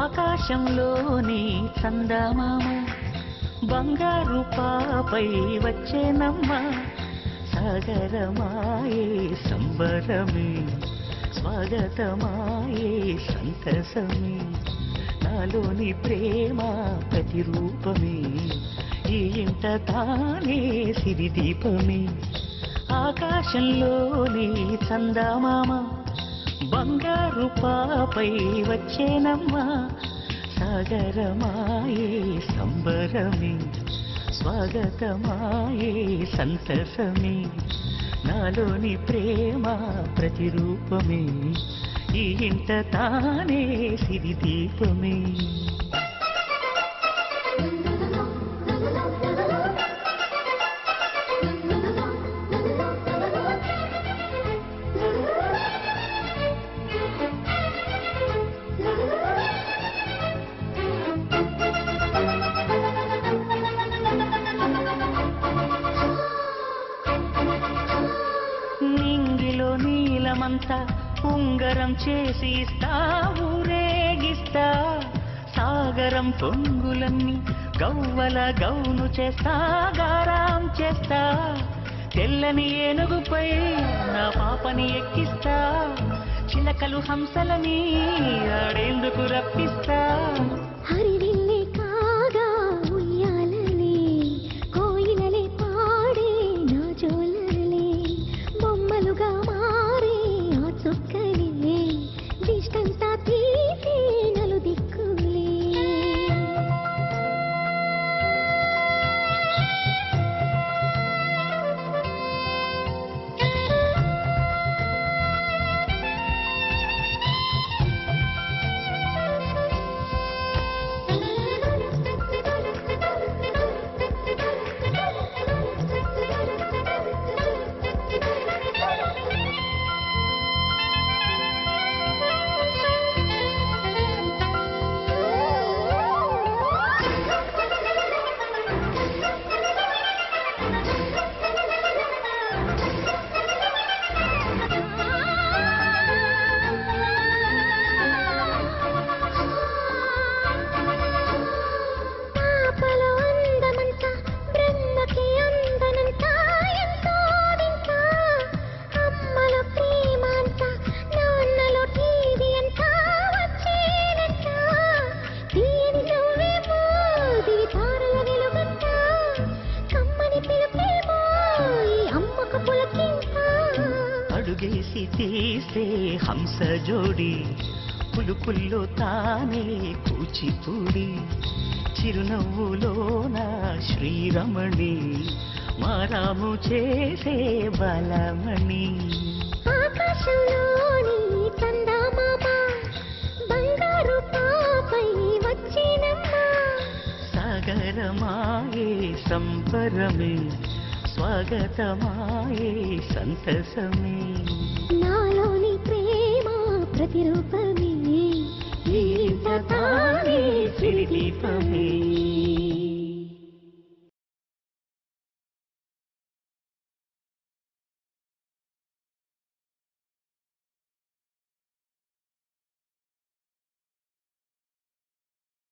ఆకాశంలోని చందమామ బంగారు పాపై వచ్చేనమ్మ సాగరమాయే సంబరమే స్వాగతమాయే సంతసమే నాలోని ప్రేమ ప్రతిరూపమే ఈ ఇంట తానే సిరిదీపమే ఆకాశంలోని చందమామ బంగారు పాపై వచ్చేనమ్మా సాగరమాయే సంబరమే స్వాగతమాయే సంతసమే నాలోని ప్రేమ ప్రతిరూపమే ఈ ఇంట తానే సిరిదీపమే నింగిలో నీలమంతా ఉంగరం చేసి ఇస్తా ఊరేగిస్తా సాగరం పొంగులన్నీ గవ్వల గౌను చేస్తా గారాం చేస్తా తెల్లని ఏనుగుపై నా పాపని ఎక్కిస్తా చిలకలు హంసలని ఆడేందుకు రప్పిస్తా హరివిల్లే కాగా ఉయ్యాలలే కోయిలలే పాడే నా జోలలే బొమ్మలుగా మారే ఆ చుక్కలే దిష్టంతా తీసే నలు దిక్కులే అడుగేసి తీసే హంస జోడి పులుకుల్లో తానే కూచిపూడి చిరునవ్వులోన శ్రీరమణి మారాము చేసే బలమణి ఆకాశంలోని చందమామ బంగారు పాపై వచ్చినమ్మా సాగరమాయే సంబరమే స్వాగతమాయే సంతసమే నాలోని ప్రేమ ప్రతిరూపమే ఈ ఇంట తానే సిరిదీపమే